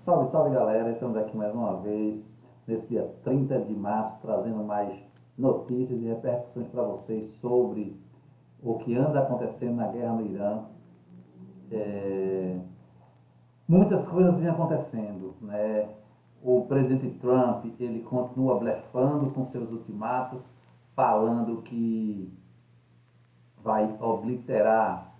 Salve, salve galera, estamos aqui mais uma vez, nesse dia 30 de março, trazendo mais notícias e repercussões para vocês sobre o que anda acontecendo na guerra no Irã. Muitas coisas vêm acontecendo, né? O presidente Trump, ele continua blefando com seus ultimatos, falando que vai obliterar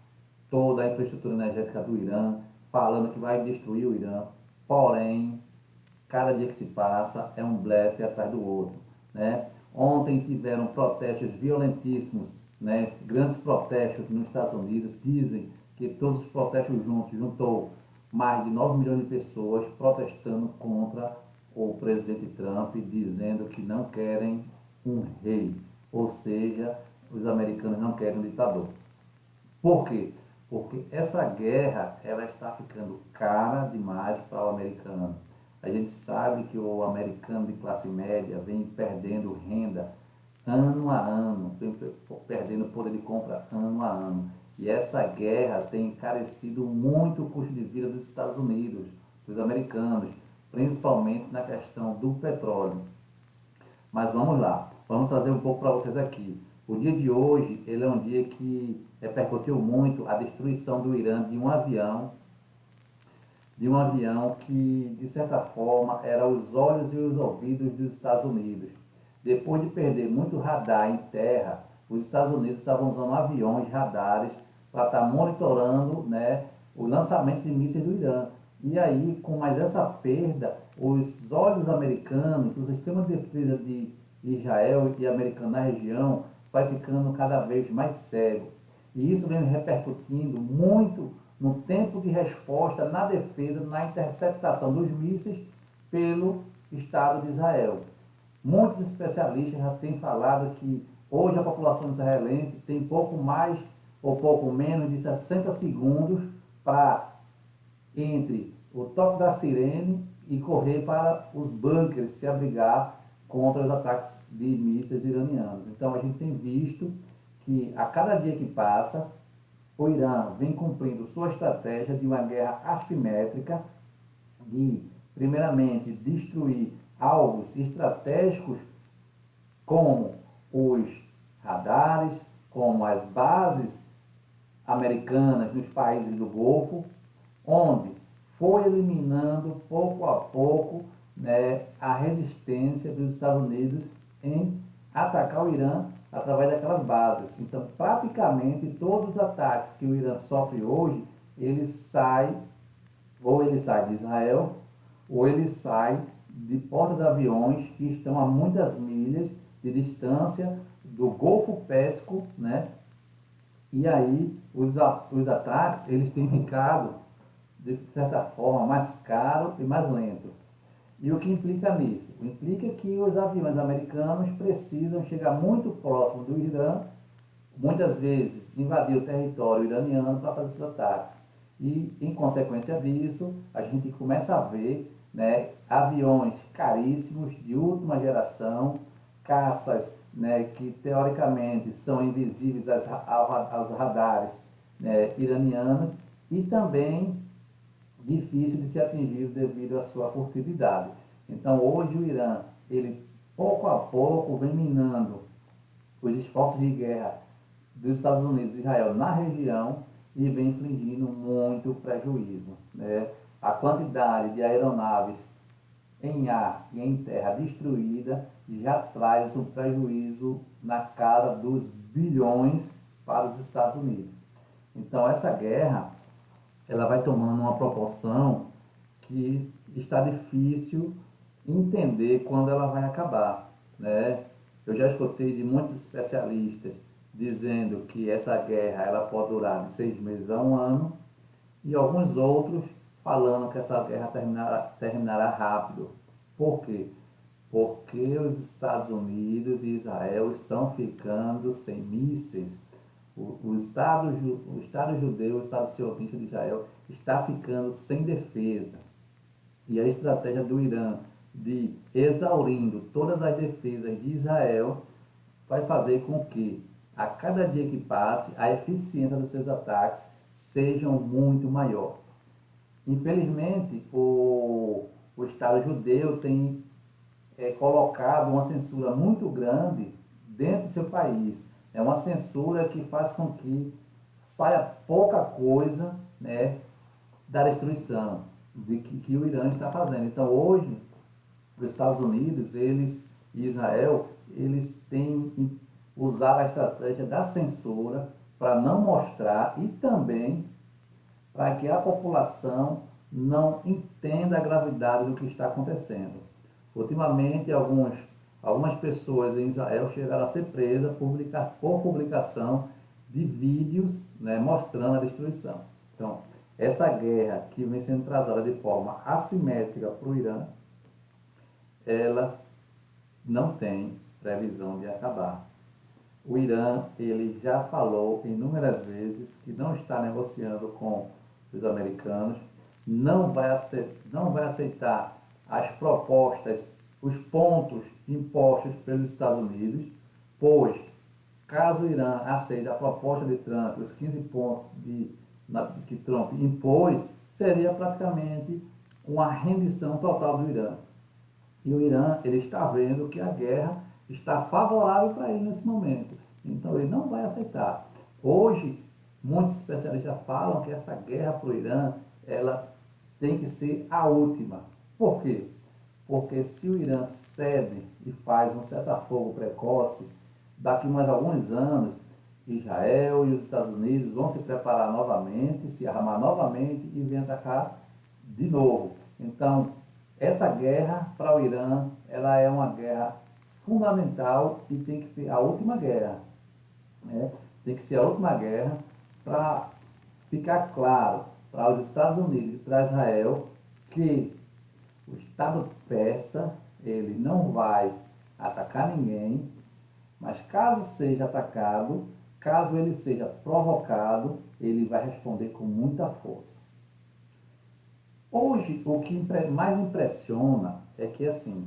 toda a infraestrutura energética do Irã, falando que vai destruir o Irã. Porém, cada dia que se passa é um blefe atrás do outro, né? Ontem tiveram protestos violentíssimos, né? Grandes protestos nos Estados Unidos. Dizem que todos os protestos juntou mais de 9 milhões de pessoas protestando contra o presidente Trump, dizendo que não querem um rei, ou seja, os americanos não querem um ditador. Por quê? Porque essa guerra ela está ficando cara demais para o americano. A gente sabe que o americano de classe média vem perdendo renda ano a ano, vem perdendo poder de compra ano a ano. E essa guerra tem encarecido muito o custo de vida dos Estados Unidos, dos americanos, principalmente na questão do petróleo. Mas vamos lá, vamos trazer um pouco para vocês aqui. O dia de hoje, ele é um dia que repercutiu muito a destruição do Irã de um avião que, de certa forma, era os olhos e os ouvidos dos Estados Unidos. Depois de perder muito radar em terra, os Estados Unidos estavam usando aviões, radares, para estar monitorando, né, o lançamento de mísseis do Irã. E aí, com mais essa perda, os olhos americanos, o sistema de defesa de Israel e americano na região vai ficando cada vez mais cego. E isso vem repercutindo muito no tempo de resposta na defesa, na interceptação dos mísseis pelo Estado de Israel. Muitos especialistas já têm falado que hoje a população israelense tem pouco mais ou pouco menos de 60 segundos para entre o toque da sirene e correr para os bunkers se abrigar contra os ataques de mísseis iranianos. Então a gente tem visto que a cada dia que passa, o Irã vem cumprindo sua estratégia de uma guerra assimétrica, de, primeiramente, destruir alvos estratégicos como os radares, como as bases americanas nos países do Golfo, onde foi eliminando pouco a pouco, né, a resistência dos Estados Unidos em atacar o Irã através daquelas bases. Então, praticamente todos os ataques que o Irã sofre hoje, ele sai de Israel, ou ele sai de portas-aviões que estão a muitas milhas de distância do Golfo Pérsico, né? E aí os ataques eles têm ficado de certa forma mais caro e mais lento. E o que implica nisso? Implica que os aviões americanos precisam chegar muito próximo do Irã, muitas vezes invadir o território iraniano para fazer esses ataques. E, em consequência disso, a gente começa a ver, né, aviões caríssimos de última geração, caças, né, que teoricamente são invisíveis aos radares, né, iranianos, e também difícil de ser atingido devido à sua furtividade. Então, hoje o Irã, ele pouco a pouco vem minando os esforços de guerra dos Estados Unidos e Israel na região e vem infligindo muito prejuízo, né? A quantidade de aeronaves em ar e em terra destruída já traz um prejuízo na cara dos bilhões para os Estados Unidos. Então, essa guerra ela vai tomando uma proporção que está difícil entender quando ela vai acabar, né? Eu já escutei de muitos especialistas dizendo que essa guerra ela pode durar de 6 meses a um ano e alguns outros falando que essa guerra terminará rápido. Por quê? Porque os Estados Unidos e Israel estão ficando sem mísseis. O Estado judeu, o Estado sionista de Israel, está ficando sem defesa. E a estratégia do Irã de exaurindo todas as defesas de Israel vai fazer com que, a cada dia que passe, a eficiência dos seus ataques seja muito maior. Infelizmente, o Estado judeu tem colocado uma censura muito grande dentro do seu país. É uma censura que faz com que saia pouca coisa, né, da destruição que o Irã está fazendo. Então, hoje, os Estados Unidos, eles e Israel, eles têm usado a estratégia da censura para não mostrar e também para que a população não entenda a gravidade do que está acontecendo. Ultimamente, algumas pessoas em Israel chegaram a ser presas por publicação de vídeos, né, mostrando a destruição. Então, essa guerra que vem sendo trazada de forma assimétrica para o Irã, ela não tem previsão de acabar. O Irã, ele já falou inúmeras vezes que não está negociando com os americanos, não vai aceitar as propostas, os pontos impostos pelos Estados Unidos, pois, caso o Irã aceite a proposta de Trump, os 15 pontos que Trump impôs, seria praticamente uma rendição total do Irã. E o Irã, ele está vendo que a guerra está favorável para ele nesse momento. Então, ele não vai aceitar. Hoje, muitos especialistas falam que essa guerra para o Irã, ela tem que ser a última. Por quê? Porque se o Irã cede e faz um cessar-fogo precoce, daqui mais alguns anos, Israel e os Estados Unidos vão se preparar novamente, se armar novamente e vir atacar de novo. Então, essa guerra para o Irã, ela é uma guerra fundamental e tem que ser a última guerra, né? Tem que ser a última guerra para ficar claro para os Estados Unidos e para Israel que o Estado persa, ele não vai atacar ninguém, mas caso seja atacado, caso ele seja provocado, ele vai responder com muita força. Hoje, o que mais impressiona é que, assim,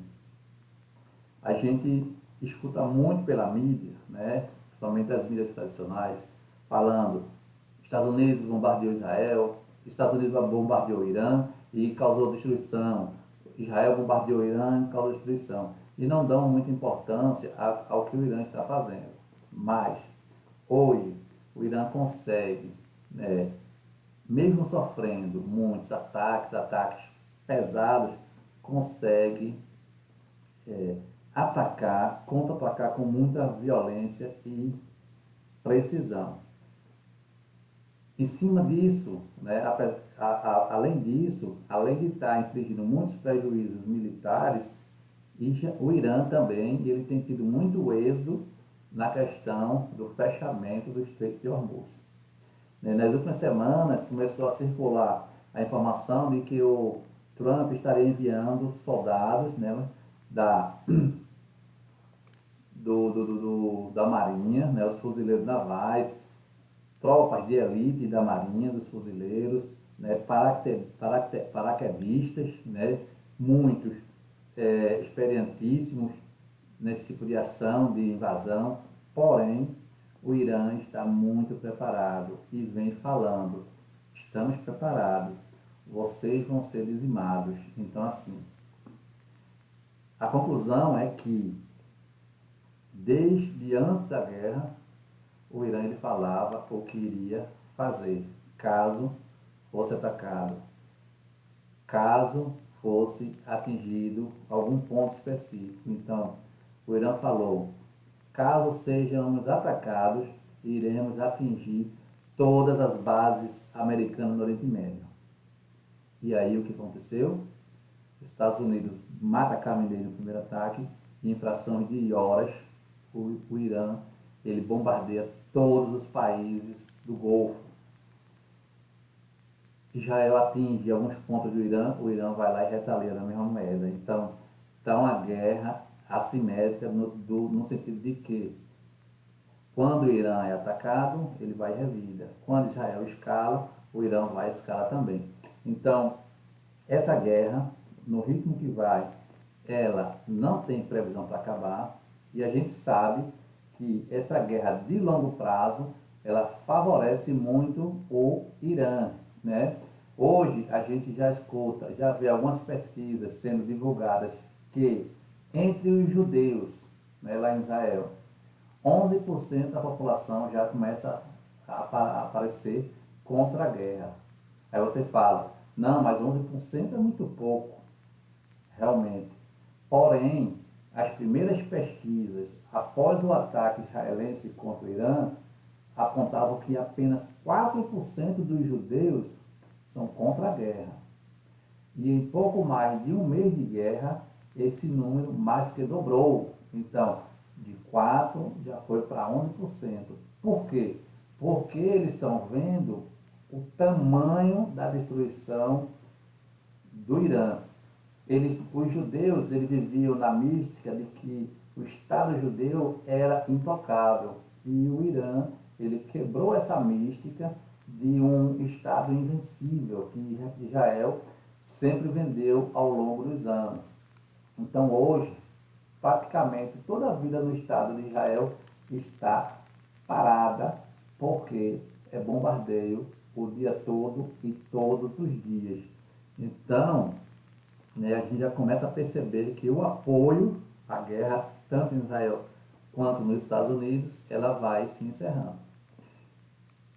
a gente escuta muito pela mídia, né, principalmente as mídias tradicionais, falando Estados Unidos bombardeou Israel, Estados Unidos bombardeou o Irã e causou destruição, Israel bombardeou o Irã e causou destruição. E não dão muita importância ao que o Irã está fazendo. Mas, hoje, o Irã consegue, né, mesmo sofrendo muitos ataques pesados, consegue contra-atacar com muita violência e precisão. Em cima disso, né, além disso, além de estar infligindo muitos prejuízos militares, o Irã também ele tem tido muito êxito na questão do fechamento do Estreito de Hormuz. Nas últimas semanas começou a circular a informação de que o Trump estaria enviando soldados, né, da Marinha, né, os fuzileiros navais, tropas de elite da Marinha, dos fuzileiros, né, paraquedistas, né, muitos experientíssimos nesse tipo de ação, de invasão, porém, o Irã está muito preparado e vem falando, estamos preparados, vocês vão ser dizimados. Então, assim, a conclusão é que, desde antes da guerra, o Irã ele falava o que iria fazer, caso fosse atacado, caso fosse atingido algum ponto específico. Então, o Irã falou, caso sejamos atacados, iremos atingir todas as bases americanas no Oriente Médio. E aí o que aconteceu? Os Estados Unidos mata Khamenei no primeiro ataque, e em fração de horas, o Irã ele bombardeia todos os países do Golfo. Israel atinge alguns pontos do Irã, o Irã vai lá e retalia na mesma moeda. Então, está uma guerra assimétrica no sentido de que, quando o Irã é atacado, ele vai e revida. Quando Israel escala, o Irã vai e escala também. Então, essa guerra, no ritmo que vai, ela não tem previsão para acabar, e a gente sabe que essa guerra de longo prazo, ela favorece muito o Irã, né? Hoje a gente já escuta, já vê algumas pesquisas sendo divulgadas que entre os judeus, né, lá em Israel, 11% da população já começa a aparecer contra a guerra. Aí você fala, não, mas 11% é muito pouco, realmente. Porém, as primeiras pesquisas após o ataque israelense contra o Irã apontavam que apenas 4% dos judeus são contra a guerra. E em pouco mais de um mês de guerra, esse número mais que dobrou. Então, de 4% já foi para 11%. Por quê? Porque eles estão vendo o tamanho da destruição do Irã. Os judeus eles viviam na mística de que o Estado judeu era intocável. E o Irã ele quebrou essa mística de um Estado invencível que Israel sempre vendeu ao longo dos anos. Então hoje, praticamente toda a vida no Estado de Israel está parada porque é bombardeio o dia todo e todos os dias. Então, né, a gente já começa a perceber que o apoio à guerra, tanto em Israel quanto nos Estados Unidos, ela vai se encerrando.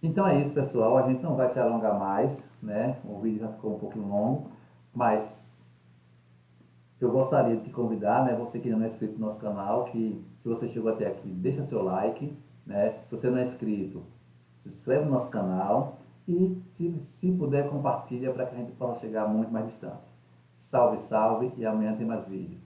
Então é isso, pessoal. A gente não vai se alongar mais, né? O vídeo já ficou um pouquinho longo, mas eu gostaria de te convidar, né? Você que ainda não é inscrito no nosso canal, que se você chegou até aqui, deixa seu like, né? Se você não é inscrito, se inscreve no nosso canal e, se puder, compartilha para que a gente possa chegar muito mais distante. Salve, salve e amanhã tem mais vídeo.